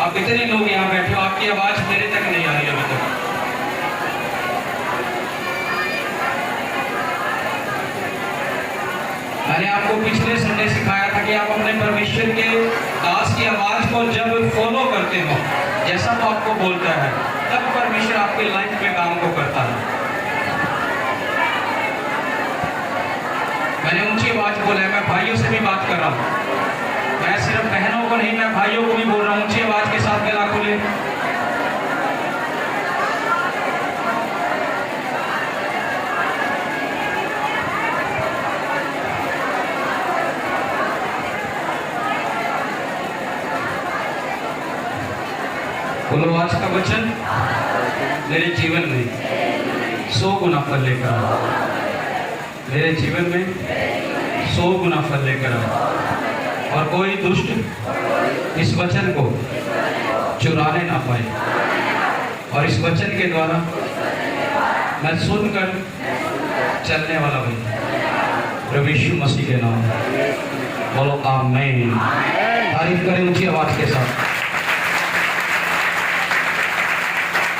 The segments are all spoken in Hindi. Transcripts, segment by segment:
आप इतने लोग यहाँ बैठे हो, आपकी आवाज मेरे तक नहीं आ रही अभी तक। मैंने आपको पिछले संडे सिखाया था कि आप अपने परमेश्वर के दास की आवाज को जब फॉलो करते हो, जैसा वो आपको बोलता है, तब परमेश्वर आपके लाइफ में काम को करता है। मैंने ऊंची आवाज बोला है, मैं भाइयों से भी बात कर रहा हूँ, मैं सिर्फ बहनों को नहीं, मैं भाइयों को भी बोल रहा हूँ। ऊंची आवाज के साथ गला खोले। बोलो, आज का वचन मेरे जीवन में 100 गुना फल लेकर आया, मेरे जीवन में 100 गुना फल लेकर आया, और कोई दुष्ट इस वचन को चुराने ना पाए। और इस वचन के द्वारा मैं सुनकर चलने वाला हूँ, प्रभु यीशु मसीह के नाम। बोलो आमीन। तारीफ करें ऊंची आवाज के साथ।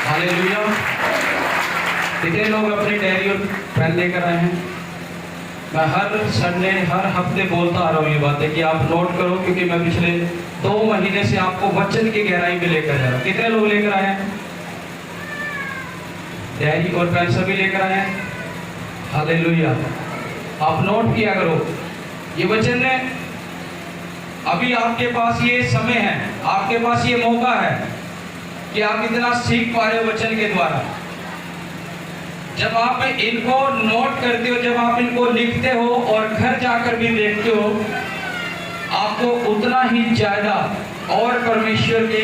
हालेलुया। कितने लोग अपनी डायरी और पेन लेकर आए हैं? मैं हर संडे हर हफ्ते बोलता आ रहा हूँ ये बातें कि आप नोट करो, क्योंकि मैं पिछले 2 महीने से आपको वचन की गहराई में लेकर जा रहा हूँ। कितने लोग लेकर आए हैं? डायरी और पेन सभी लेकर आए हैं? हालेलुया। आप नोट किया करो। ये वचन ने अभी आपके पास ये समय है, आपके पास ये मौका है कि आप इतना सीख पा रहे हो वचन के द्वारा। जब आप इनको नोट करते हो, जब आप इनको लिखते हो और घर जाकर भी देखते हो, आपको उतना ही ज्यादा और परमेश्वर के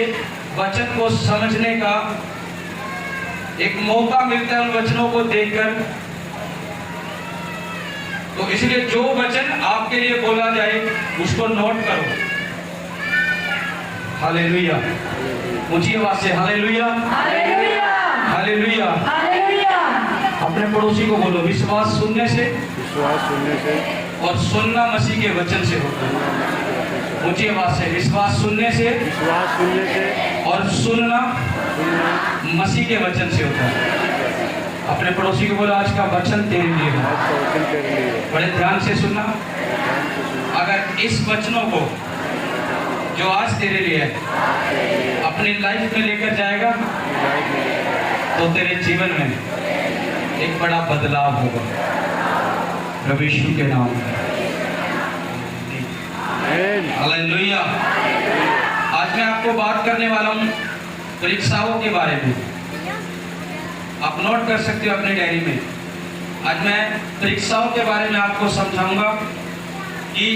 वचन को समझने का एक मौका मिलता है उन वचनों को देखकर। तो इसलिए जो वचन आपके लिए बोला जाए उसको नोट करो। हालेलुया। ऊंची आवाज से हालेलुया, हालेलुया, हालेलुया, हालेलुया। अपने पड़ोसी को बोलो, विश्वास सुनने से और सुनना मसीह के वचन से होता है। ऊंची आवाज से, विश्वास सुनने से और सुनना मसीह के वचन से होता है। अपने पड़ोसी को बोलो, आज का वचन तेरे लिए है, बड़े ध्यान से सुनना। अगर इस वचनों को जो आज तेरे लिए है अपनी लाइफ में लेकर जाएगा तो तेरे जीवन में एक बड़ा बदलाव होगा, प्रभु यीशु के नाम में। हालेलुया। आज मैं आपको बात करने वाला हूँ परीक्षाओं के बारे में। आप नोट कर सकते हो अपनी डायरी में। आज मैं परीक्षाओं के बारे में आपको समझाऊंगा कि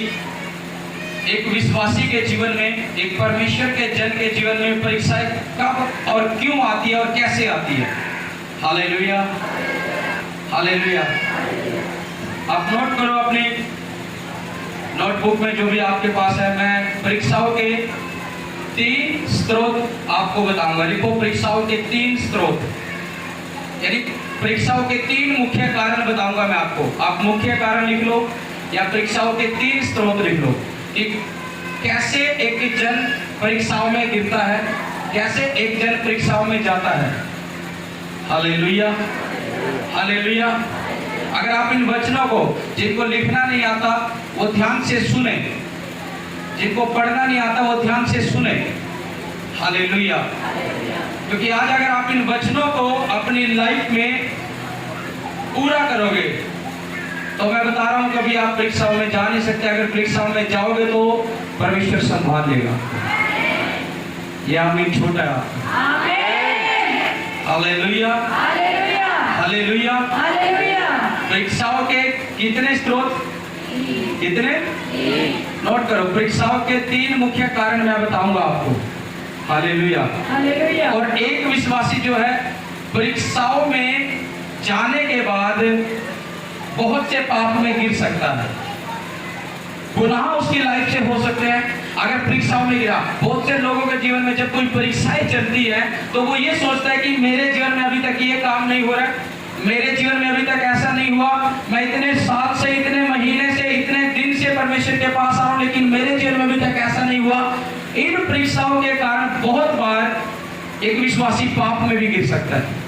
एक विश्वासी के जीवन में, एक परमेश्वर के जन के जीवन में परीक्षाएं कब और क्यों आती है और कैसे आती है। Hallelujah, hallelujah. आप नोट करो अपने नोटबुक में, जो भी आपके पास है। मैं परीक्षाओं के 3 स्रोत आपको बताऊंगा। लिखो, परीक्षाओं के 3 स्रोत, यानी परीक्षाओं के 3 मुख्य कारण बताऊंगा मैं आपको। आप मुख्य कारण लिख लो या परीक्षाओं के 3 स्रोत लिख लो कि कैसे एक जन परीक्षाओं में गिरता है, कैसे एक जन परीक्षाओं में जाता है। Hallelujah, hallelujah. अगर आप इन वचनों को, जिनको लिखना नहीं आता वो ध्यान से सुने, जिनको पढ़ना नहीं आता वो ध्यान से सुने। हालेलुया। क्योंकि आज अगर आप इन वचनों को अपनी लाइफ में पूरा करोगे तो मैं बता रहा हूं कभी आप परीक्षाओं में जा नहीं सकते। अगर परीक्षाओं में जाओगे तो परमेश्वर संभाल लेगा। ये आमीन छोटा है। Hallelujah, hallelujah, hallelujah, hallelujah. परीक्षाओं के कितने स्रोत? कितने? नोट करो। परीक्षाओं के 3 मुख्य कारण मैं बताऊंगा आपको। Hallelujah, hallelujah. और एक विश्वासी जो है परीक्षाओं में जाने के बाद बहुत से पाप में गिर सकता है। गुनाह उसकी लाइफ से हो सकते हैं अगर परीक्षाओं में गिरा। बहुत से लोगों के जीवन में जब कोई परीक्षाएं चलती है तो वो ये सोचता है कि मेरे जीवन में अभी तक ये काम नहीं हो रहा है, मेरे जीवन में अभी तक ऐसा नहीं हुआ, मैं इतने साल से, इतने महीने से, इतने दिन से परमेश्वर के पास आ रहा हूं, लेकिन मेरे जीवन में अभी तक ऐसा नहीं हुआ। इन परीक्षाओं के कारण बहुत बार एक विश्वासी पाप में भी गिर सकता है।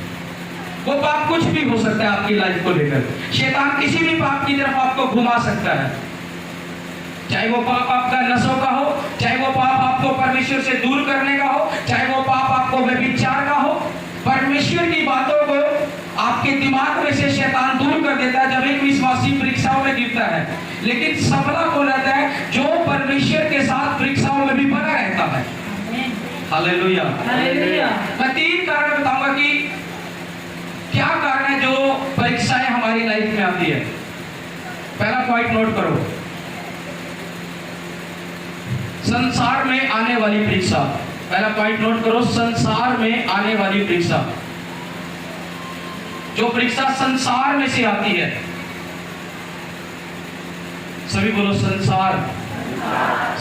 वो पाप कुछ भी हो सकता है आपकी लाइफ को लेकर। शैतान किसी भी पाप की तरफ आपको घुमा सकता है, चाहे वो पाप आपका नशों का हो, चाहे वो पाप आपको परमेश्वर से दूर करने का हो, चाहे वो पाप आपको व्यभिचार का हो। परमेश्वर की बातों को आपके दिमाग में से शैतान दूर कर देता है जब एक विश्वासी परीक्षाओं में गिरता है। लेकिन सफला वो रहता है जो परमेश्वर के साथ परीक्षाओं में भी बना रहता है। Hallelujah, hallelujah. मैं 3 कारण बताऊंगा कि क्या कारण है जो परीक्षाएं हमारी लाइफ में आती है। पहला पॉइंट नोट करो, संसार में आने वाली परीक्षा। पहला पॉइंट नोट करो, संसार में आने वाली परीक्षा। जो परीक्षा संसार में से आती है, सभी बोलो संसार,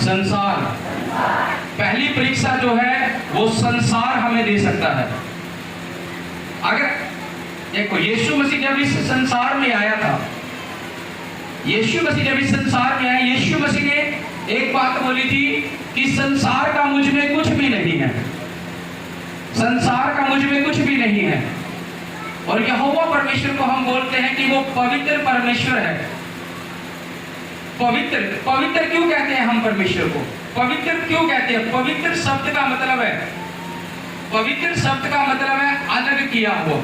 संसार। पहली परीक्षा जो है वो संसार हमें दे सकता है। अगर देखो, यीशु मसीह जब इस संसार में आया था, यीशु मसीह जब इस संसार में आया, यीशु मसीह ने एक बात बोली थी कि संसार का मुझ में कुछ भी नहीं है, संसार का मुझ में कुछ भी नहीं है। और यहोवा परमेश्वर को हम बोलते हैं कि वो पवित्र परमेश्वर है। पवित्र, पवित्र क्यों कहते हैं हम परमेश्वर को? पवित्र क्यों कहते हैं? पवित्र शब्द का मतलब है, पवित्र शब्द का मतलब है अलग किया हुआ।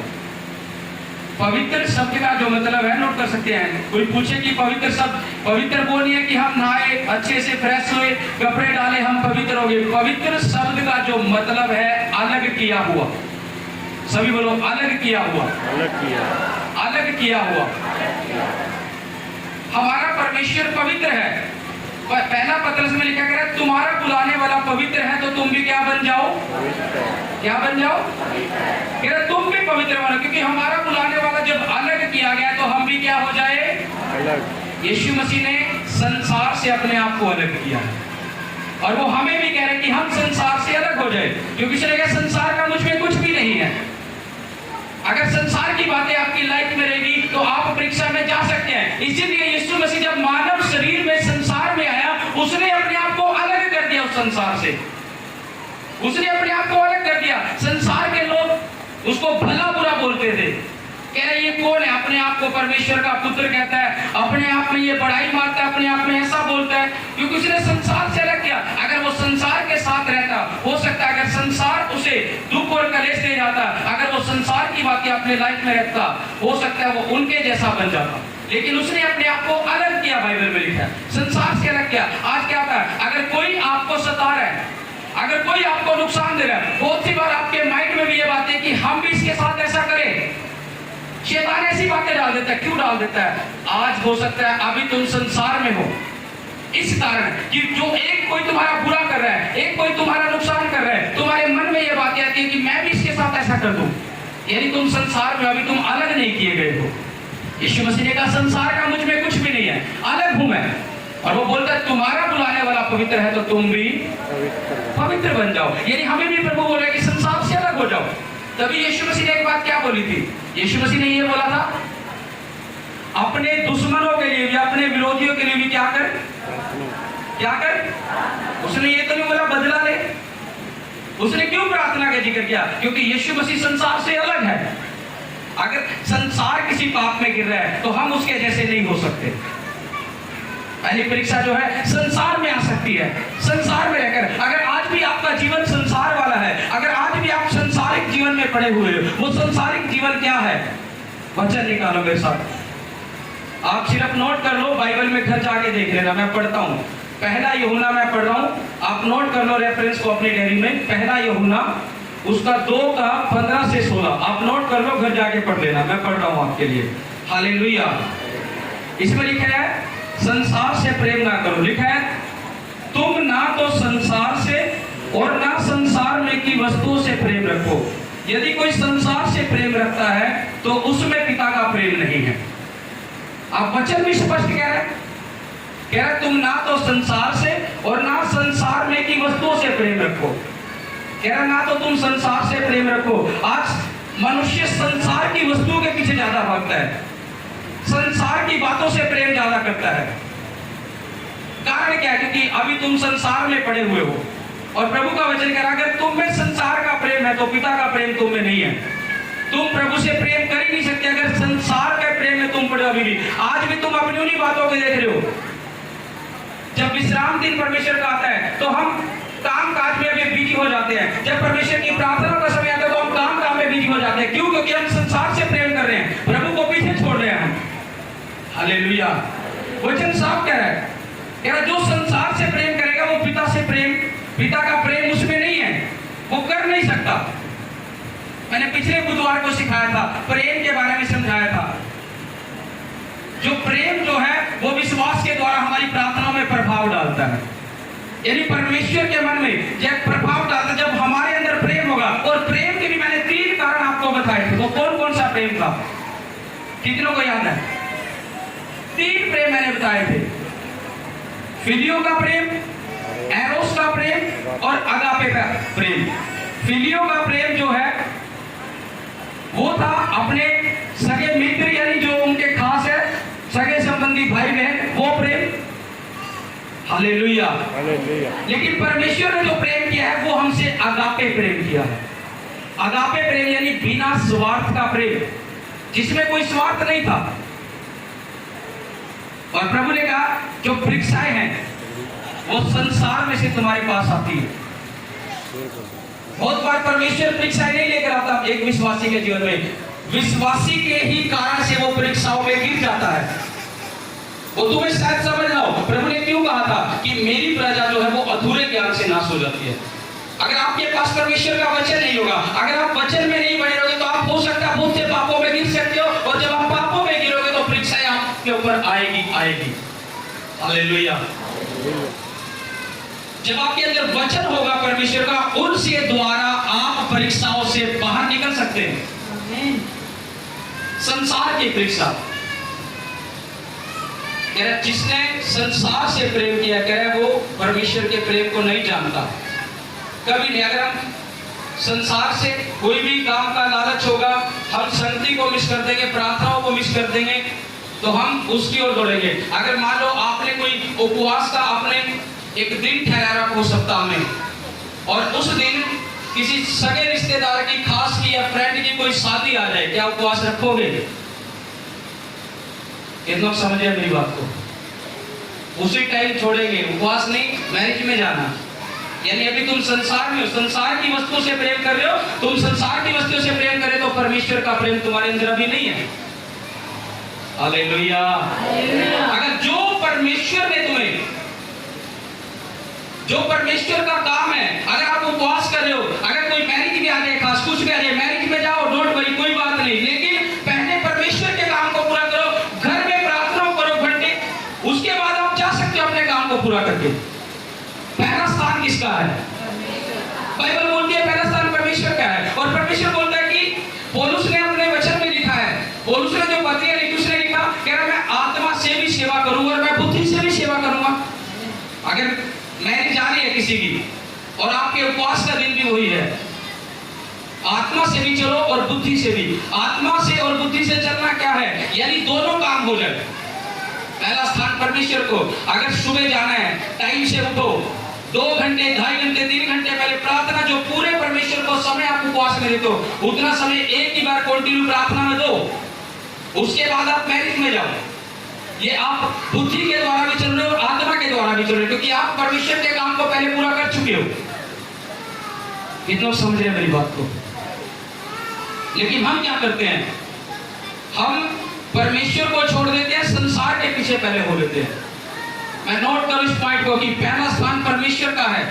पवित्र शब्द का जो मतलब है, नोट कर सकते हैं। कोई पूछे कि पवित्र शब्द, पवित्र वो नहीं है कि हम नहाए, अच्छे से फ्रेश हुए, कपड़े डाले, हम पवित्र हो गए। पवित्र शब्द का जो मतलब है अलग किया हुआ। सभी बोलो, अलग किया हुआ, अलग किया, अलग किया हुआ। हमारा परमेश्वर पवित्र है। पहला पत्रस में लिखा गया, तुम्हारा बुलाने वाला पवित्र है तो तुम भी क्या बन जाओ? क्या बन जाओ? कह रहा तुम भी पवित्र बनो, क्योंकि हमारा बुलाने वाला जब अलग किया गया तो हम भी क्या हो जाए? अलग। यीशु मसीह ने संसार से अपने आप को अलग किया है और वो हमें भी कह रहे हैं कि हम संसार से अलग हो जाए, क्योंकि उसने कहा संसार का मुझ में कुछ भी नहीं है। अगर संसार की बातें आपकी लाइफ में रहेगी तो आप परीक्षा में जा सकते हैं। इसीलिए यीशु मसीह जब मानव शरीर में संसार में आया, उसने अपने आप को अलग कर दिया उस संसार से। उसने अपने आप को अलग कर दिया। संसार के लोग उसको भला बुरा बोलते थे, कह रहे ये कौन है, अपने आप को परमेश्वर का पुत्र कहता है, अपने आप में ये बड़ाई मारता है, अपने आप में ऐसा बोलता है, क्योंकि उसने संसार से अलग किया। अगर वो संसार के साथ रहता, हो सकता है अगर संसार उसे दुख और कलेश दे जाता, अगर वो संसार की बातें अपने लाइफ में रखता, हो सकता है वो उनके जैसा बन जाता। लेकिन उसने अपने आप को अलग किया, बाइबल में लिखा है, संसार से अलग किया। आज क्या होता है, अगर कोई आपको सता रहा है, अगर कोई आपको नुकसान दे रहा है, बहुत सी बार आपके माइंड में भी ये बात है कि हम भी इसके साथ ऐसा करें। शैतान ऐसी बातें डाल देता है। क्यों डाल देता है? आज हो सकता है अभी तुम संसार में हो, इस कारण कि जो एक कोई तुम्हारा बुरा कर रहा है, एक कोई तुम्हारा नुकसान कर रहा है, तुम्हारे मन में ये बातें आती है कि मैं भी इसके साथ ऐसा कर दूं। यानी तुम संसार में, अभी तुम अलग नहीं किए गए हो। यीशु मसीह ने कहा संसार का मुझ में कुछ भी नहीं है, अलग हूं मैं। और वो बोलता है तुम्हारा बुलाने वाला पवित्र है तो तुम भी पवित्र बन जाओ। यानी हमें भी प्रभु बोल रहा है कि संसार से अलग हो जाओ। तभी यीशु मसीह ने एक बात क्या बोली थी? यीशु मसीह ने ये बोला था, अपने दुश्मनों के लिए भी, अपने विरोधियों के लिए भी क्या कर, क्या कर। उसने ये तो नहीं बोला बदला ले। उसने क्यों प्रार्थना का जिक्र किया? क्योंकि यीशु मसीह संसार से अलग है। अगर संसार किसी पाप में गिर रहा है तो हम उसके जैसे नहीं हो सकते। पहली परीक्षा जो है संसार में आ सकती है। संसार में रहकर, अगर आज भी आपका जीवन संसार वाला है, अगर आज भी आप संसारिक जीवन में पड़े हुए हो, वो संसारिक जीवन क्या है? वचन निकालो मेरे साथ। आप सिर्फ नोट कर लो, बाइबल में घर जाके देख लेना, मैं पढ़ता हूँ। पहला यूहन्ना मैं पढ़ रहा हूँ, आप नोट कर लो रेफरेंस को अपनी डायरी में। पहला यूहन्ना उसका 2:15 से 16 आप नोट कर लो, घर जाके पढ़ लेना, मैं पढ़ रहा हूँ आपके लिए। हालेलुया। इसमें लिखा है संसार से प्रेम ना करो। लिखा है तुम ना तो संसार से और ना संसार में की वस्तुओं से प्रेम रखो। यदि कोई संसार से प्रेम रखता है तो उसमें पिता का प्रेम नहीं है। आप वचन भी स्पष्ट कह रहे हैं, तुम ना तो संसार से और ना संसार में की वस्तुओं से प्रेम रखो। कह रहा ना तो तुम संसार से प्रेम रखो। आज मनुष्य संसार की वस्तुओं के पीछे ज्यादा भागता है, संसार की बातों से प्रेम ज्यादा करता है। कारण क्या है? क्योंकि अभी तुम संसार में पड़े हुए हो। और प्रभु का वचन कह रहा अगर तुम में संसार का प्रेम है तो पिता का प्रेम तुम में नहीं है। तुम प्रभु से प्रेम कर ही नहीं सकते अगर संसार के प्रेम में तुम पड़े। अभी भी आज भी तुम अपनी उन्हीं बातों को देख रहे हो। जब विश्राम दिन परमेश्वर का आता है तो हम काम काज में भी बिजी हो जाते हैं। जब परमेश्वर की प्रार्थना का समय आता है तो हम काम में बिजी हो जाते हैं। क्यों? क्योंकि हम संसार से प्रेम कर रहे हैं, प्रभु को पीछे छोड़ रहे हैं हम। हालेलुया। वचन साफ कह रहा है जो संसार से प्रेम करेगा वो पिता का प्रेम उसमें नहीं है, वो कर नहीं सकता। मैंने पिछले बुधवार को सिखाया था, प्रेम के बारे में समझाया था। जो प्रेम जो है वो विश्वास के द्वारा हमारी प्रार्थनाओं में प्रभाव डालता है। यानी परमेश्वर के मन में जब प्रभाव डालता है, जब हमारे अंदर प्रेम होगा। और प्रेम के भी मैंने 3 कारण आपको बताए थे। वो कौन कौन सा प्रेम था? कितनों को याद है? 3 प्रेम मैंने बताए थे। फिलियो का प्रेम, एरोस का प्रेम और अगापे का प्रेम। फिलियो का प्रेम जो है वो था अपने सगे मित्र, यानी जो उनके खास है, सगे संबंधी भाई बहन, वो प्रेम। हालेलुया। लेकिन परमेश्वर ने जो प्रेम किया है वो हमसे अगापे प्रेम किया है। अगापे प्रेम यानी बिना स्वार्थ का प्रेम, जिसमें कोई स्वार्थ नहीं था। और प्रभु ने कहा जो परीक्षाएं हैं वो संसार में से तुम्हारे पास आती है। बहुत बार परमेश्वर परीक्षाएं नहीं लेकर आता एक विश्वासी के जीवन में। विश्वासी के ही कारण से वो परीक्षाओं में गिर जाता है। वो तुम्हें शायद समझ ना हो, प्रभु ने क्यों कहा था कि मेरी प्रजा जो है वो अधूरे ज्ञान से नाश हो जाती है। अगर आपके पास परमेश्वर का वचन नहीं होगा, अगर आप वचन में नहीं बने रहोगे तो आप हो सकता है बहुत से पापों में गिर सकते हो। और जब आप पापों में गिरोगे तो परीक्षाएं आपके ऊपर आएगी। हालेलुया। जब आपके अंदर वचन होगा परमेश्वर का, उनसे द्वारा आप परीक्षाओं से बाहर निकल सकते हैं। संसार की परीक्षा, जिसने संसार से प्रेम किया, कह रहे वो परमेश्वर के प्रेम को नहीं जानता। कभी नहीं। अगर हम संसार से कोई भी काम का लालच होगा, हम संगति को मिस कर देंगे, प्रार्थनाओं को मिस कर देंगे, तो हम उसकी ओर दौड़ेंगे। अगर मान लो आपने कोई उपवास का आपने एक दिन ठहरा रखा हो सप्ताह में, और उस दिन किसी सगे रिश्तेदार की, खास की या फ्रेंड की कोई शादी आ जाए, क्या उपवास रखोगे? कितना समझ रहे मेरी बात को? उसी टाइम छोड़ेंगे, उपवास नहीं, मैरिज में जाना। यानी अभी तुम संसार में हो, संसार की वस्तु से प्रेम कर रहे हो। तुम संसार की वस्तु से प्रेम करे तो परमेश्वर का प्रेम तुम्हारे अंदर अभी नहीं है। हालेलुया। अगर जो परमेश्वर ने तुम्हें, जो परमेश्वर का काम है, अगर आप उपवास कर रहे हो, अगर कोई मैरिज भी आ जाए, खास कुछ भी आ जाए, मैरिज में जाओ, डोंट वरी, कोई बात नहीं। लेकिन पहले परमेश्वर के काम को पूरा करो, घर में प्रार्थना करो घंटे, उसके बाद आप जा सकते हो अपने काम को पूरा करके। पहला स्थान किसका है? बाइबल बोलती है पहला स्थान परमेश्वर का है। और परमेश्वर बोलता है कि पौलुस ने अपने वचन में लिखा है, पौलुस ने जो पत्री लिखी उसने लिखा, कह रहा मैं आत्मा से भी सेवा करूंगा और मैं बुद्धि से भी सेवा करूंगा। अगर मैरिज आ रही है किसी की और आपके उपवास का दिन भी वही है, आत्मा से भी चलो और बुद्धि से भी। आत्मा से और बुद्धि से चलना क्या है? यानी दोनों काम हो जाए। पहला स्थान परमेश्वर को, अगर सुबह जाना है टाइम से उठो, 2 घंटे 2.5 घंटे 3 घंटे पहले प्रार्थना, जो पूरे परमेश्वर को समय आप उपवास में देते हो उतना समय एक ही बार कंटिन्यू प्रार्थना में दो। उसके बाद आप मैरिज में जाओ। ये आप बुद्धि के द्वारा भी चल रहे हो और आत्मा के द्वारा भी चल रहे हो, क्योंकि आप परमेश्वर के काम को पहले पूरा कर चुके हो। कितना समझ रहे मेरी बात को? लेकिन हम क्या करते हैं? हम परमेश्वर को छोड़ देते हैं, संसार के पीछे पहले हो लेते हैं। मैं नोट करूं इस पॉइंट को कि पहला स्थान परमेश्वर का है।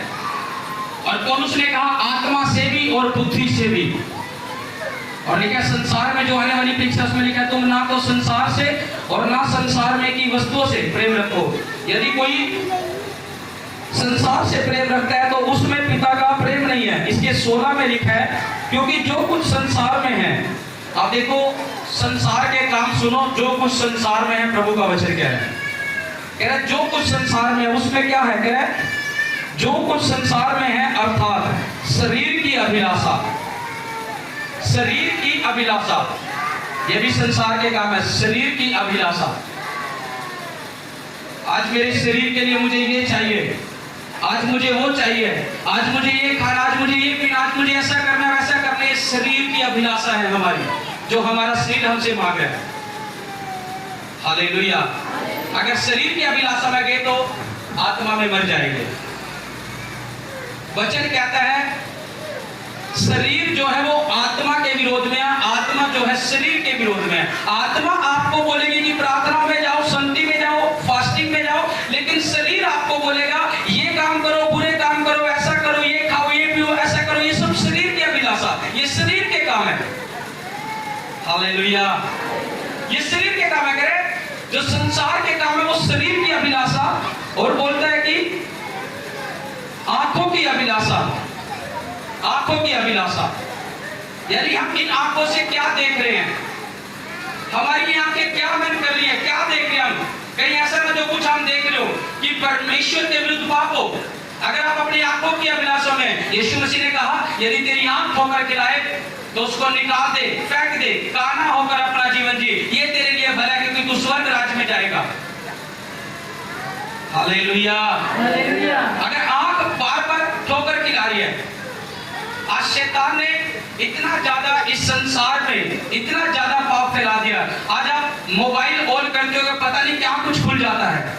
और पौलुस ने कहा आत्मा से भी और बुद्धि से भी। और लिखा संसार में जो आने वाली परीक्षा, उसमें लिखा तुम ना तो संसार से और ना संसार में की वस्तुओं से प्रेम रखो। यदि कोई संसार से प्रेम रखता है तो उसमें पिता का प्रेम नहीं है। इसके 16 में लिखा है क्योंकि जो कुछ संसार में है, आप देखो संसार के काम सुनो, जो कुछ संसार में है, प्रभु का वचन कह रहा है जो कुछ संसार में है उसमें क्या है? कह रहा है जो कुछ संसार में है अर्थात शरीर की अभिलाषा, शरीर की अभिलाषा, ये भी संसार के काम है। शरीर की अभिलाषा, आज मेरे शरीर के लिए मुझे ये चाहिए, आज मुझे वो चाहिए, आज मुझे ये खाना, आज मुझे ये पीना, आज मुझे ऐसा करना वैसा करना। ये शरीर की अभिलाषा है हमारी, जो हमारा शरीर हमसे मांग रहा है। हालेलुया। अगर शरीर की अभिलाषा में गए तो आत्मा में मर जाएंगे। वचन कहता है शरीर जो है वो आत्मा के विरोध में है, आत्मा जो है शरीर के विरोध में है। आत्मा आपको बोलेगी कि प्रार्थना में जाओ, शांति में जाओ, फास्टिंग में जाओ, लेकिन शरीर आपको बोलेगा ये काम करो, बुरे काम करो, ऐसा करो, ये खाओ, ये पियो, ऐसा करो। ये सब शरीर की अभिलाषा, ये शरीर के काम है। हालेलुया। ये शरीर के काम है। करे जो संसार के काम है वो शरीर की अभिलाषा, और बोलता है कि आंखों की अभिलाषा, आंखों की अभिलाषा। यानी हम इन आंखों से क्या देख रहे हैं, हमारी आंखें क्या मन कर रही है, क्या देख रहे हैं हम। कहीं ऐसा ना जो कुछ हम देख रहे हो कि परमेश्वर के विरुद्ध पाप हो। अगर आप अपनी आंखों की अभिलाषा में, यीशु मसीह ने कहा यदि तेरी आंख ठोकर खिलाए तो उसको निकाल दे, फेंक दे, काना होकर अपना जीवन जी, ये तेरे लिए भला है क्योंकि तू स्वर्ग राज्य में जाएगा। हालेलुया। अगर आंख बार बार ठोकर खिला रही है, आज शैतान ने इतना ज्यादा इस संसार में इतना ज्यादा पाप फैला दिया। आज आप मोबाइल ऑन करते हो पता नहीं क्या कुछ खुल जाता है।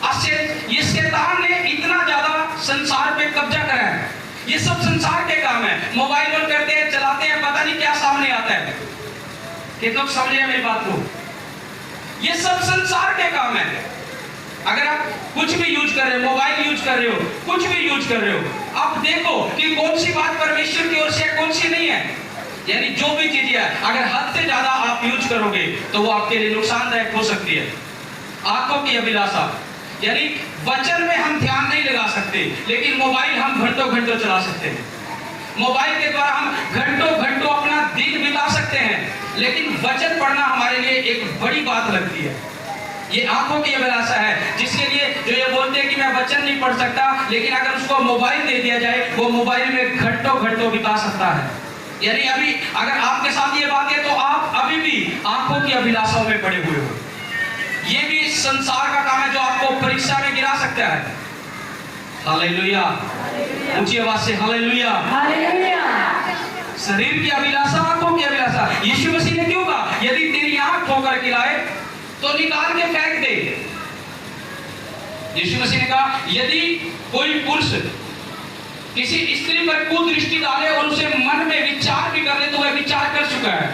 आज ये शैतान ने इतना ज्यादा संसार पे कब्जा करा है। ये सब संसार के काम है। मोबाइल ऑन करते हैं, चलाते हैं, पता नहीं क्या सामने आता है। कि लोग समझ रहे हैं मेरी बात को? ये सब संसार के काम है। अगर आप कुछ भी यूज कर रहे हो, मोबाइल यूज कर रहे हो, कुछ भी यूज कर रहे हो, आप देखो कि कौन सी बात परमेश्वर की ओर से है, कौन सी नहीं है। यानी जो भी चीज है अगर हद से ज्यादा आप यूज करोगे तो वो आपके लिए नुकसानदायक हो सकती है। आंखों की अभिलाषा, यानी वचन में हम ध्यान नहीं लगा सकते, लेकिन मोबाइल हम घंटों घंटों चला सकते हैं। मोबाइल के द्वारा हम घंटों घंटों अपना दिन बिता सकते हैं, लेकिन वचन पढ़ना हमारे लिए एक बड़ी बात लगती है। ये आंखों की अभिलाषा है, जिसके लिए जो ये बोलते हैं कि मैं वचन नहीं पढ़ सकता, लेकिन अगर उसको मोबाइल दे दिया जाए वो मोबाइल में घंटों घंटों बिता सकता है। यानी अभी अगर आपके साथ ये बात है तो आप अभी भी आंखों की अभिलाषाओं में पड़े हुए हो। ये भी संसार का काम है जो आपको परीक्षा में गिरा सकता है। हालेलुया। ऊंची आवाज से हालेलुया। शरीर की अभिलाषा, आंखों की अभिलाषा। यीशु मसीह ने क्यों कहा यदि तेरी आंख ठोकर खिलाए तो निकाल के फेंक दे। यीशु मसीह ने कहा यदि कोई पुरुष किसी स्त्री पर कुदृष्टि डाले और उसे मन में विचार भी कर ले तो वह विचार कर चुका है।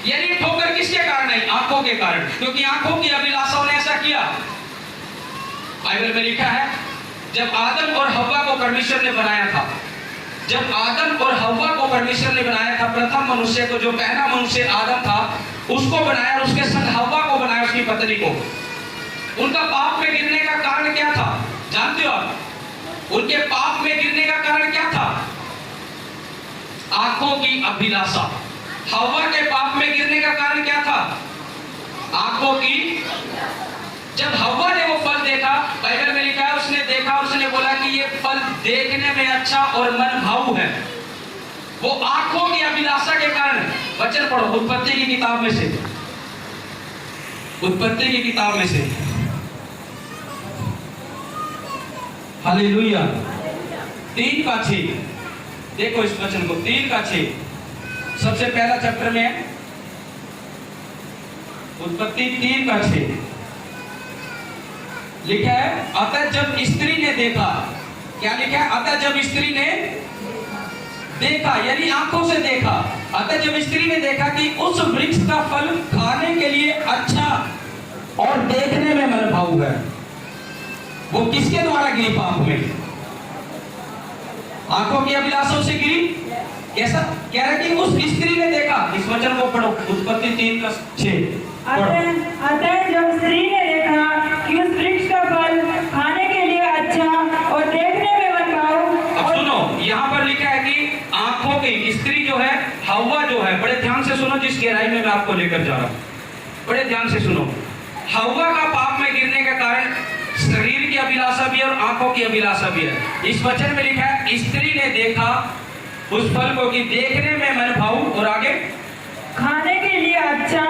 यानी ठोकर किसके कारण है? आंखों के कारण, क्योंकि आंखों की अभिलाषाओं ने ऐसा किया। बाइबल में लिखा है जब आदम और हव्वा को परमेश्वर ने बनाया था, जब आदम और हव्वा को परमेश्वर ने बनाया था, प्रथम मनुष्य को, जो पहला मनुष्य आदम था उसको बनाया और उसके संग हव्वा को बनाया, उसकी पत्नी को। उनका पाप में गिरने का कारण क्या था जानते हो आप? उनके पाप में गिरने का कारण क्या था? आंखों की अभिलाषा। हव्वा के पाप में गिरने का कारण क्या था? आंखों की। जब हव्वा ने वो फल देखा, बाइबल में लिखा है उसने देखा, उसने बोला कि ये फल देखने में अच्छा और मन भाऊ है। वो आंखों की अभिलाषा के कारण। वचन पढ़ो उत्पत्ति की किताब में से, उत्पत्ति की किताब में से। हालेलुया। 3:6 देखो इस वचन को, 3:6 सबसे पहला चैप्टर में है, उत्पत्ति 3:6 लिखा है अतः जब स्त्री ने देखा, क्या लिखा है? अतः जब स्त्री ने देखा, यानी आंखों से देखा। अतः जब स्त्री ने देखा कि उस वृक्ष का फल खाने के लिए अच्छा और देखने में मनभाऊ है। वो किसके द्वारा गिरी? पाप में। आंखों की अभिलाषाओं से गिरी। कैसा कह रहा कि उस स्त्री ने देखा। इस वचन को पढ़ो, उत्पत्ति 3:6। अतः जब स्त्री ने देखा कि उस वृक्ष का फल खाने के लिए अच्छा और देखने में मनभाऊ। अब सुनो, यहाँ पर लिखा है कि आंखों की स्त्री जो है, हव्वा जो है, बड़े ध्यान से सुनो जिस गहराई में मैं आपको लेकर जा रहा हूँ, बड़े ध्यान से सुनो। हव्वा का पाप में गिरने का कारण शरीर की अभिलाषा भी है और आंखों की अभिलाषा भी है। इस वचन में लिखा है स्त्री ने देखा उस फल को कि देखने में मनभाऊ और आगे खाने के लिए अच्छा।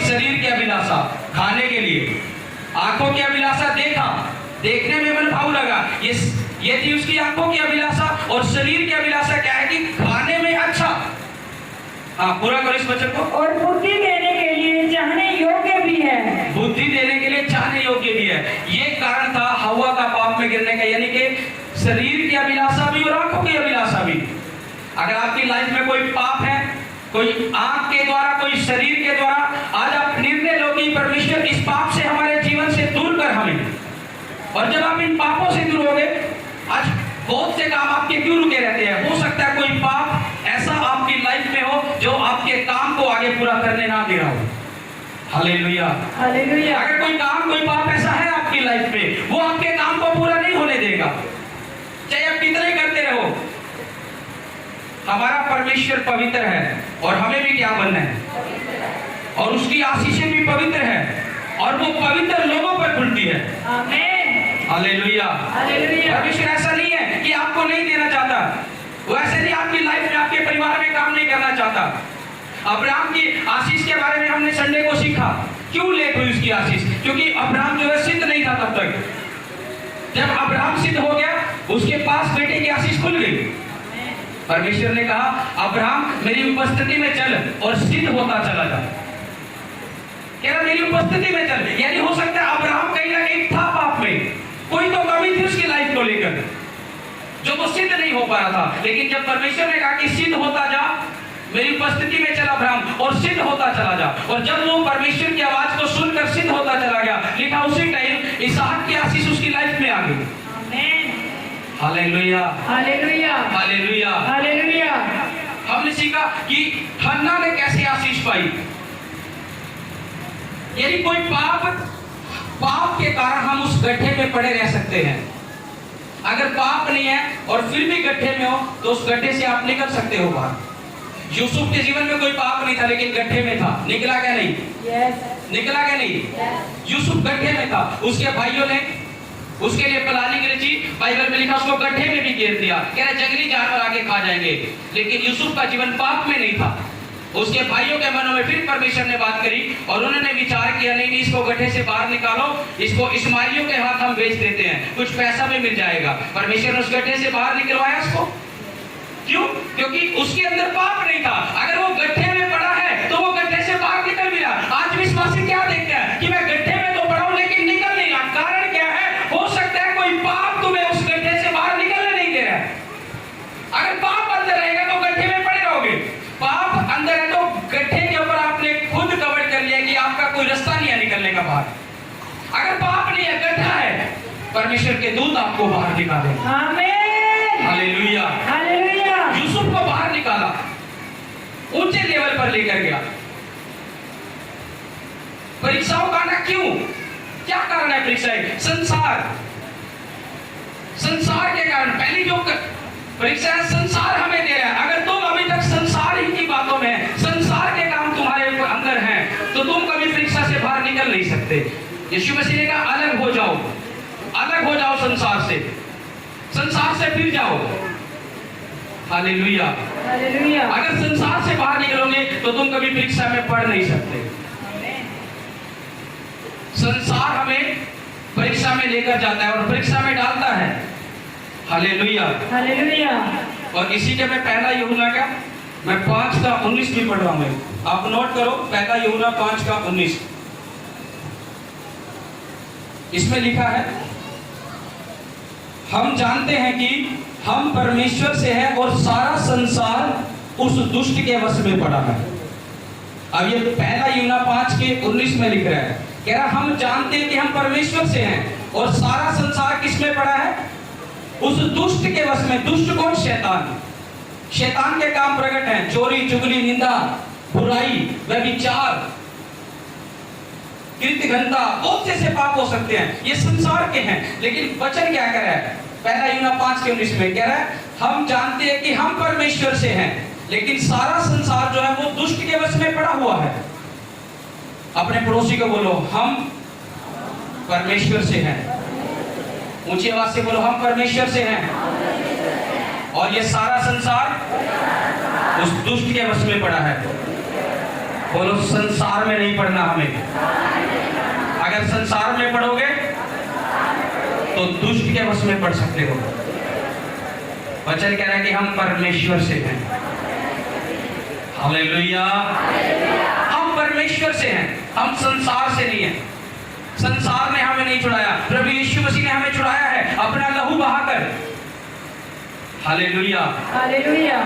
शरीर की अभिलाषा खाने के लिए, आंखों की अभिलाषा देखा, देखने में मन भाव लगा। ये थी उसकी आंखों की अभिलाषा। और शरीर की अभिलाषा क्या है कि खाने में अच्छा। हाँ, पूरा करो इस वचन को। और बुद्धि देने के लिए चाहने योग्य भी है। बुद्धि देने के लिए चाहने योग्य भी है। ये कारण था हव्वा का पाप में गिरने का, यानी कि शरीर की अभिलाषा भी और आंखों की अभिलाषा भी। अगर आपकी लाइफ में कोई पाप है, कोई आंख के द्वारा, कोई शरीर के द्वारा, आज आप निर्णय लो कि परमेश्वर इस पाप से हमारे जीवन से दूर कर हमें। और जब आप इन पापों से दूर होगे, आज बहुत से काम आपके क्यों रुके रहते हैं? हो सकता है कोई पाप ऐसा आपकी लाइफ में हो जो आपके काम को आगे पूरा करने ना दे रहा हो। Hallelujah, hallelujah. अगर कोई काम, कोई पाप ऐसा है आपकी लाइफ में, वो आपके काम को पूरा नहीं होने देगा, चाहे आप कितने करते रहो। हमारा परमेश्वर पवित्र है और हमें भी क्या बनना है? और उसकी आशीषें भी पवित्र है और वो पवित्र लोगों पर खुलती है। आमीन। Hallelujah, hallelujah. परमेश्वर ऐसा नहीं है कि आपको नहीं देना चाहता, वो ऐसे नहीं आपकी लाइफ में, आपके परिवार में काम नहीं करना चाहता। अब्राहम की आशीष के बारे में हमने संडे को सीखा। क्यों लेट हुई उसकी आशीष? क्योंकि अब्राहम जो है सिद्ध नहीं था तब तक। जब अब्राहम सिद्ध हो गया, उसके पास बेटे की आशीष खुल गई। परमेश्वर ने कहा, अब्राहम मेरी उपस्थिति में चल और सिद्ध होता चला जा। कह रहा मेरी उपस्थिति में चल, यानी हो सकता है अब्राहम कहीं ना कहीं था पाप में, कोई तो कमी थी उसकी लाइफ को लेकर जो वो सिद्ध नहीं हो पा रहा था। लेकिन जब परमेश्वर ने कहा कि सिद्ध होता जा, मेरी उपस्थिति में चला अब्राहम और सिद्ध होता चला जा, और जब वो परमेश्वर की आवाज को सुनकर सिद्ध होता चला गया, लिखा उसी टाइम इसहाक की आशीष उसकी लाइफ में आ गई। आमीन। Hallelujah, hallelujah. Hallelujah, hallelujah. हमने सीखा कि हन्ना ने कैसे आशीष पाई। यदि कोई पाप के कारण हम उस गड्ढे में पड़े रह सकते हैं। अगर पाप नहीं है और फिर भी गड्ढे में हो तो उस गड्ढे से आप निकल सकते हो बाहर। यूसुफ के जीवन में कोई पाप नहीं था लेकिन गड्ढे में था, निकला क्या नहीं? यस। निकला क्या नहीं? यूसुफ गड्ढे में था। उसके भाइयों ने उसके लिए पलानी गिरी थी, बाइबल में लिखा उसको गड्ढे में भी गिर दिया। कह रहे जंगली जानवर आगे खा जाएंगे। लेकिन यूसुफ का जीवन पाप में नहीं था। उसके भाइयों के मनों में फिर परमेश्वर ने बात करी और उन्होंने विचार किया, नहीं इसको गड्ढे से बाहर निकालो, इसको इस्माइलियों के हाथ हम बेच देते हैं, कुछ पैसा भी मिल जाएगा। परमेश्वर ने उस गड्ढे से बाहर निकलवाया उसको। क्यों? क्योंकि उसके अंदर पाप नहीं था। अगर वो गड्ढे में पड़ा है तो वो गड्ढे से बाहर निकल भी रहा। आज विश्वासी क्या देखते हैं कि मैं गड्ढे में तो पड़ा हूं लेकिन निकल नहीं रहा। कारण क्या है? हो सकता है कोई पाप तुम्हें उस गड्ढे से बाहर निकलने नहीं दे रहा है। अगर पाप अंदर रहेगा तो गड्ढे में पड़े रहोगे। पाप अंदर है तो गड्ढे के ऊपर आपने खुद कवर कर लिया कि आपका कोई रास्ता नहीं है निकलने का बाहर। अगर पाप नहीं है, गड्ढा है, परमेश्वर के दूत आपको बाहर निकाले। आमीन। Hallelujah, hallelujah. यूसुफ को बाहर निकाला, ऊंचे लेवल पर लेकर गया। परीक्षाओं का आना क्यों? क्या कारण है परीक्षाएं? संसार के कारण। पहली जो परीक्षा है, संसार हमें दे रहा है। अगर तुम अभी तक संसार ही की बातों में, संसार के काम तुम्हारे अंदर हैं, तो तुम कभी परीक्षा से बाहर निकल नहीं सकते। यीशु मसीह ने कहा अलग हो जाओ, अलग हो जाओ संसार से फिर जाओ। Hallelujah, hallelujah. अगर संसार से बाहर निकलोगे तो तुम कभी परीक्षा में पढ़ नहीं सकते। संसार हमें परीक्षा में लेकर जाता है और परीक्षा में डालता है। Hallelujah, hallelujah. और इसी के मैं पहला यूहन्ना का मैं 5:19 भी पढ़ रहा हूं। आप नोट करो, पहला यूहन्ना 5:19। इसमें लिखा है, हम जानते हैं कि हम परमेश्वर से हैं और सारा संसार उस दुष्ट के वश में पड़ा है। अब ये पहला यूहन्ना 5:19 में लिख रहा है, कह रहा हम जानते हैं कि हम परमेश्वर से हैं और सारा संसार किस में पड़ा है? उस दुष्ट के वश में। दुष्ट कौन? शैतान। शैतान के काम प्रकट हैं, चोरी, चुगली, निंदा, बुराई, व्यभिचार, कृतघ्नता, बहुत से पाप हो सकते हैं, ये संसार के हैं। लेकिन वचन क्या कह रहा है? पहला यूहन्ना 5:19 में कह रहा है, हम जानते हैं कि हम परमेश्वर से हैं, लेकिन सारा संसार जो है वो दुष्ट के वश में पड़ा हुआ है। अपने पड़ोसी को बोलो, हम परमेश्वर से हैं। ऊंची आवाज से बोलो, हम परमेश्वर से हैं और ये सारा संसार उस दुष्ट के वश में पड़ा है। बोलो, संसार में नहीं पड़ना हमें। अगर संसार में पड़ोगे तो दुष्ट के वश में पड़ सकते हो। वचन कह रहा है कि हम परमेश्वर से हैं। हालेलुया। हम परमेश्वर से हैं, हम संसार से नहीं हैं। संसार ने हमें नहीं छुड़ाया, प्रभु यीशु मसीह ने हमें छुड़ाया है अपना लहू बहाकर। हालेलुया। हालेलुया।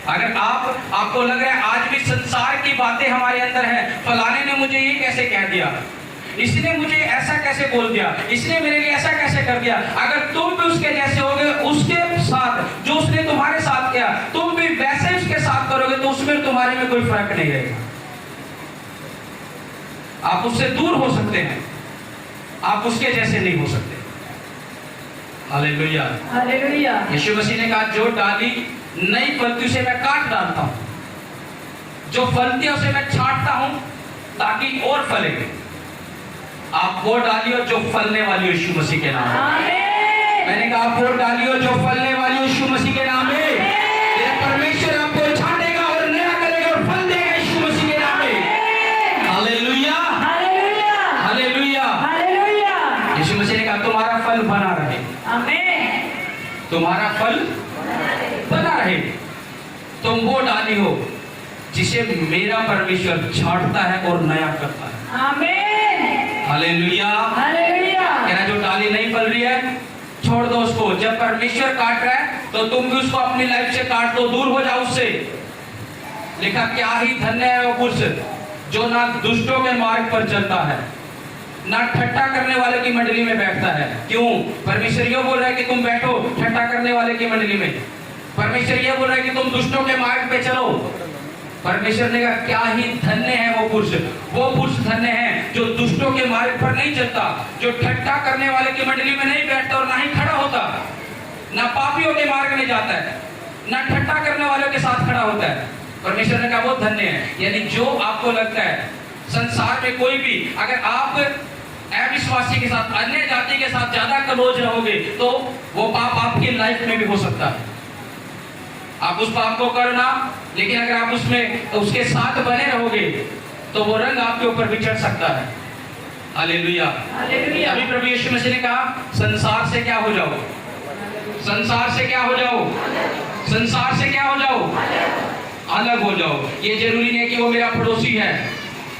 अगर आपको लग रहा है आज भी संसार की बातें हमारे अंदर है, फलाने ने मुझे ये कैसे कह दिया, इसने मुझे ऐसा कैसे बोल दिया, इसने मेरे लिए ऐसा कैसे कर दिया, अगर तुम भी उसके जैसे होगे, उसके साथ जो उसने तुम्हारे साथ किया तुम भी वैसे उसके साथ करोगे, तो उसमें तुम्हारे में कोई फर्क नहीं रहेगा। आप उससे दूर हो सकते हैं, आप उसके जैसे नहीं हो सकते। हालेलुया। हालेलुया। यीशु मसीह ने कहा जो डाली नहीं फलती उसे मैं काट डालता हूं, जो फलती है उसे मैं छांटता हूं ताकि और फले। आप वो डालियो जो फलने वाली हो यीशु मसीह के नाम में। मैंने कहा आप वो डालियो जो फलने वाली हो यीशु मसीह के नाम में। तेरा परमेश्वर आपको छांटेगा और नया करेगा और फल देगा यीशु मसीह के नाम में। हालेलुया। हालेलुया। हालेलुया। हालेलुया। यीशु मसीह ने कहा तुम्हारा फल बना रहे। आमीन। तुम्हारा फल बना रहे। तुम वो डाली हो जिसे मेरा परमेश्वर छांटता है और नया करता है। आमीन। हालेलुया। हालेलुया। कहना जो डाली नहीं फल रही है छोड़ दो उसको। जब परमेश्वर काट रहा है तो तुम भी उसको अपनी लाइफ से काट दो, दूर हो जाओ उससे। लिखा क्या ही धन्य है वो पुरुष जो ना दुष्टों के मार्ग पर चलता है, ना ठट्टा करने वाले की मंडली में बैठता है। क्यों? परमेश्वर ये बोल रहा है कि तुम बैठो ठट्टा करने वाले की मंडली में। परमेश्वर ये बोल रहा है कि तुम दुष्टों के मार्ग पे चलो। परमेश्वर ने कहा क्या ही धन्य है वो पुरुष धन्य है जो दुष्टों के मार्ग पर नहीं चलता, जो ठट्टा करने वाले की मंडली में नहीं बैठता और ना ही खड़ा होता, ना पापियों के मार्ग में जाता है, ना ठट्टा करने वालों के साथ खड़ा होता है। परमेश्वर ने कहा वो धन्य है। यानी जो आपको लगता है संसार में कोई भी, अगर आप अविश्वासी के साथ, अन्य जाति के साथ ज्यादा क्लोज रहोगे तो वो पाप आपकी लाइफ में भी हो सकता है। आप उस पाप को करना, लेकिन अगर आप उसमें उसके साथ बने रहोगे तो वो रंग आपके ऊपर भी चढ़ सकता है। हालेलुया। हालेलुया। अभी प्रभु यीशु मसीह ने कहा संसार से क्या हो जाओ, संसार से क्या हो जाओ, संसार से क्या हो जाओ, अलग हो जाओ। ये जरूरी नहीं है कि वो मेरा पड़ोसी है,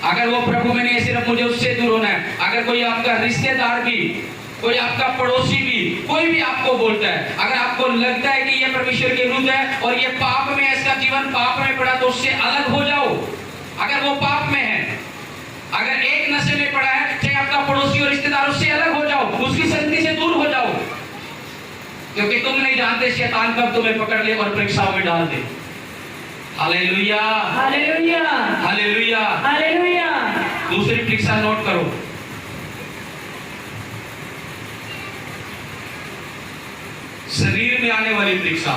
अगर वो प्रभु में नहीं है सिर्फ मुझे उससे दूर होना है। अगर कोई आपका रिश्तेदार भी, कोई आपका पड़ोसी भी, कोई भी आपको बोलता है, अगर आपको लगता है कि ये परमेश्वर के विरुद्ध है और ये पाप में है, इसका जीवन पाप में पड़ा, तो उससे अलग हो जाओ। अगर वो पाप में है, अगर एक नशे में पड़ा है, चाहे आपका पड़ोसी और रिश्तेदार, उससे अलग हो जाओ, उसकी संगति से दूर हो जाओ, क्योंकि तुम नहीं जानते शैतान कब तुम्हें पकड़ ले और परीक्षाओं में डाल दे। हालेलुया। हालेलुया। हालेलुया। हालेलुया। दूसरी परीक्षा नोट करो, शरीर में आने वाली परीक्षा।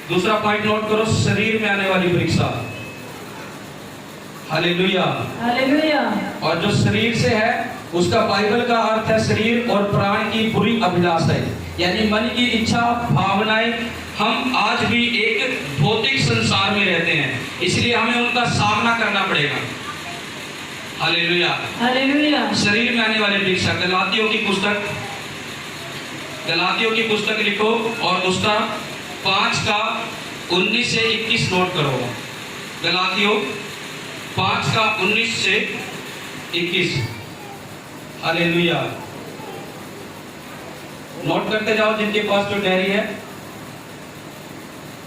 दूसरा पॉइंट नोट करो, शरीर में आने वाली परीक्षा। हालेलुया। हालेलुया। और जो शरीर से है उसका बाइबल का अर्थ है शरीर और प्राण की बुरी अभिलाषा है, यानी मन की इच्छा, भावनाएं। हम आज भी एक भौतिक संसार में रहते हैं, इसलिए हमें उनका सामना करना पड़ेगा। हालेलुया। हालेलुया। शरीर में आने वाली परीक्षा। गलातियों की पुस्तक लिखो और उसका 5 का 19 से 21 नोट करो। गलातियों 5 का 19 से 21। हालेलुया। नोट करते जाओ जिनके पास जो डायरी है।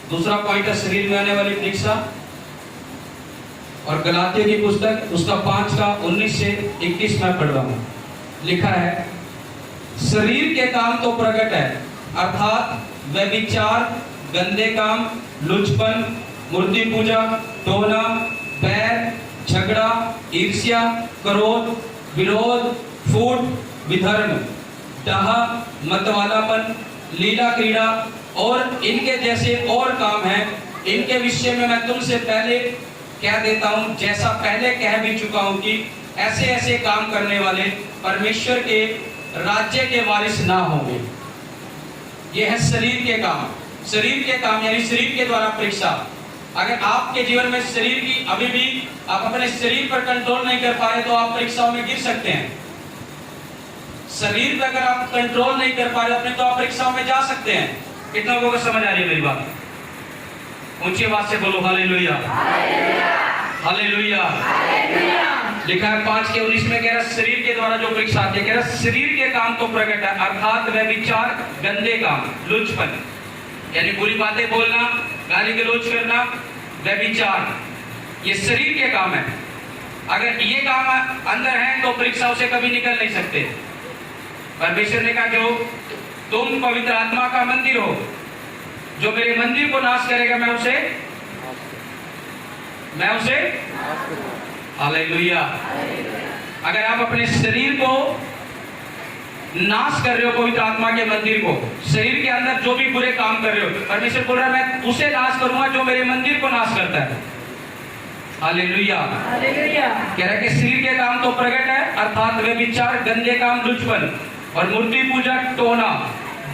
दूसरा पॉइंट है शरीर में आने वाली परीक्षा, और गलातियों की पुस्तक उसका 5 का 19 से 21 में पढ़ रहा हूं। लिखा है शरीर के काम तो प्रकट है, अर्थात व्यभिचार, गंदे काम, लुचपन, मूर्ति पूजा, टोना, बैर, झगड़ा, ईर्ष्या, क्रोध, विरोध, फूट, विधर्म, डाह, मतवालापन, लीला क्रीड़ा और इनके जैसे और काम हैं। इनके विषय में मैं तुमसे पहले कह देता हूं, जैसा पहले कह भी चुका हूं कि ऐसे ऐसे काम करने वाले परमेश्वर के राज्य के वारिस ना होंगे। यह है शरीर के काम। शरीर के काम यानी शरीर के द्वारा परीक्षा। अगर आपके जीवन में शरीर की अभी भी आप अपने शरीर पर कंट्रोल नहीं कर पा रहे तो आप परीक्षाओं में गिर सकते हैं। शरीर पे अगर आप कंट्रोल नहीं कर पा रहे अपने, तो आप परीक्षाओं में जा सकते हैं। कितना लोगों को समझ आ रही है मेरी बात? ऊंची आवाज से बोलो हालेलुया, हालेलुया। लिखा है 5:19 में, कह रहा शरीर के द्वारा जो परीक्षा आती है, कह रहा शरीर के काम तो प्रकट है, अर्थात वह विचार, गंदे काम, लुचपन, यानी बुरी बातें बोलना, गाली गलौज करना, वह विचार, ये शरीर के काम है। अगर ये काम अंदर है तो परीक्षाओं से कभी निकल नहीं सकते। परमेश्वर ने कहा जो तुम पवित्र आत्मा का मंदिर हो, जो मेरे मंदिर को नाश करेगा मैं उसे हालेलुया। अगर आप अपने शरीर को नाश कर रहे हो, पवित्र आत्मा के मंदिर को, शरीर के अंदर जो भी बुरे काम कर रहे हो, परमेश्वर बोल रहा है मैं उसे नाश करूंगा जो मेरे मंदिर को नाश करता है। Hallelujah, hallelujah. कह रहा है कि शरीर के काम तो प्रकट है, अर्थात वे विचार, गंदे काम, लुचपन और मूर्ति पूजा, टोना,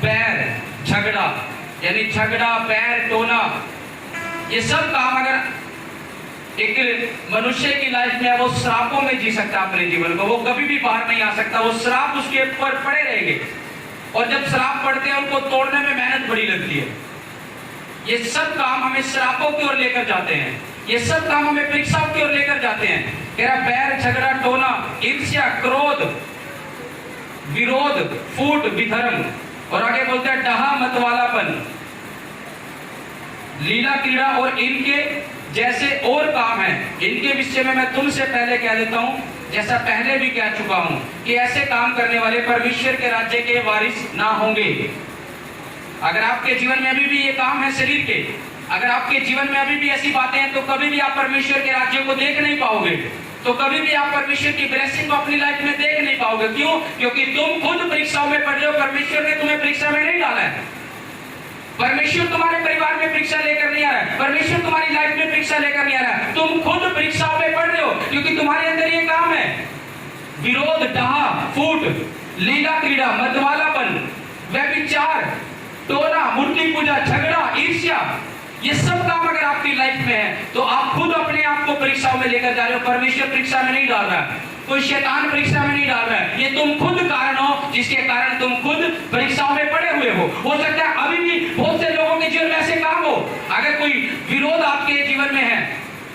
बैर, झगड़ा, यानी झगड़ा, बैर, टोना, ये सब काम अगर एक मनुष्य की लाइफ में है, वो श्रापों में जी सकता है अपने जीवन को, वो कभी भी बाहर नहीं आ सकता, वो श्राप उसके ऊपर पड़े रहेंगे। और जब श्राप पड़ते हैं उनको तोड़ने में मेहनत बड़ी लगती है। ये सब काम हमें श्रापों की ओर लेकर जाते हैं, ये सब काम हमें परीक्षाओं की ओर लेकर जाते हैं। तेरा बैर, झगड़ा, टोना, ईर्ष्या, क्रोध, विरोध, फूट, विधर्म, और आगे बोलते हैं डहा, मतवालापन, लीला क्रीड़ा और इनके जैसे और काम है, इनके विषय में मैं तुमसे पहले कह देता हूं, जैसा पहले भी कह चुका हूं, कि ऐसे काम करने वाले परमेश्वर के राज्य के वारिस ना होंगे। अगर आपके जीवन में अभी भी ये काम है शरीर के, अगर आपके जीवन में अभी भी ऐसी बातें हैं, तो कभी भी आप परमेश्वर के राज्य को देख नहीं पाओगे, तो कभी भी आप परमेश्वर की ब्लेसिंग को अपनी लाइफ में देख नहीं पाओगे। क्यों? क्योंकि तुम खुद परीक्षाओं में पढ़ रहे हो, परमेश्वर ने तुम्हें परीक्षा में नहीं डाला है। परमेश्वर तुम्हारे परिवार में परीक्षा लेकर नहीं आ रहा है, परमेश्वर तुम्हारी लाइफ में परीक्षा लेकर नहीं आ रहा है, तुम खुद परीक्षाओं में पढ़ रहे हो, क्योंकि तुम्हारे अंदर ये काम है, विरोध, डहा, फूट, लीला क्रीड़ा, मधवालापन, व्यभिचार, टोना, मूर्ति पूजा, झगड़ा, ईर्ष्या, ये सब काम अगर आपकी लाइफ में है, तो आप खुद अपने आप को परीक्षाओं में लेकर जा रहे हो। परमेश्वर परीक्षा में नहीं डाल रहा है, कोई शैतान परीक्षा में नहीं डाल रहा है, ये तुम खुद कारण हो, जिसके कारण तुम खुद परीक्षाओं में पड़े हुए हो सकता है अभी भी बहुत से लोगों के जीवन में ऐसे काम हो। अगर कोई विरोध आपके जीवन में है,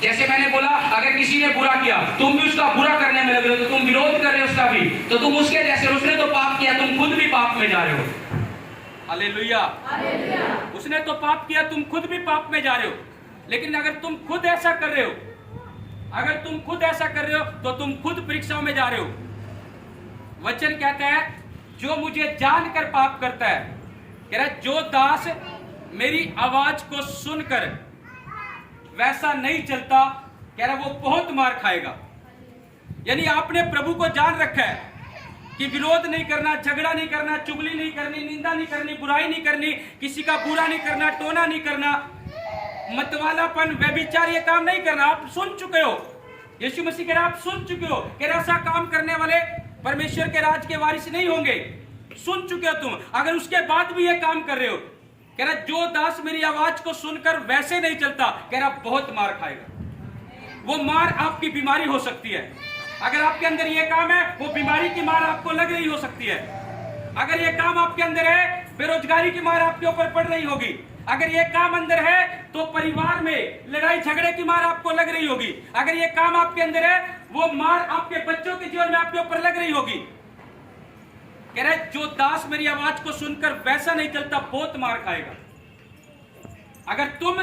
जैसे मैंने बोला, अगर किसी ने बुरा किया, तुम भी उसका बुरा करने में लग रहे हो, तो तुम विरोध कर रहे हो उसका भी, तो तुम उसके जैसे, उसने तो पाप किया, तुम खुद भी पाप में जा रहे हो। हालेलुया, उसने तो पाप किया, तुम खुद भी पाप में जा रहे हो। लेकिन अगर तुम खुद ऐसा कर रहे हो, अगर तुम खुद ऐसा कर रहे हो, तो तुम खुद परीक्षाओं में जा रहे हो। वचन कहता है जो मुझे जानकर पाप करता है, कह रहा है जो दास मेरी आवाज को सुनकर वैसा नहीं चलता, कह रहा वो बहुत मार खाएगा। यानी आपने प्रभु को जान रखा है कि विरोध नहीं करना, झगड़ा नहीं करना, चुगली नहीं करनी, निंदा नहीं करनी, बुराई नहीं करनी, किसी का बुरा नहीं करना, टोना नहीं करना, मतवालापन, व्यभिचार, ये काम नहीं करना। आप सुन चुके हो, यीशु मसीह कह रहा आप सुन चुके हो कि ऐसा काम करने वाले परमेश्वर के राज के वारिस नहीं होंगे। सुन चुके हो तुम, अगर उसके बाद भी ये काम कर रहे हो, कह रहा जो दास मेरी आवाज को सुनकर वैसे नहीं चलता, कह रहा बहुत मार खाएगा। वो मार आपकी बीमारी हो सकती है। अगर आपके अंदर ये काम है, वो बीमारी की मार आपको लग रही हो सकती है। अगर ये काम आपके अंदर है, बेरोजगारी की मार आपके ऊपर पड़ रही होगी। अगर ये काम अंदर है, तो परिवार में लड़ाई झगड़े की मार आपको लग रही होगी। अगर ये काम आपके अंदर है, वो मार आपके बच्चों के जीवन में आपके ऊपर लग रही होगी। कह रहे जो दास मेरी आवाज को सुनकर वैसा नहीं चलता, बहुत मार खाएगा। अगर तुम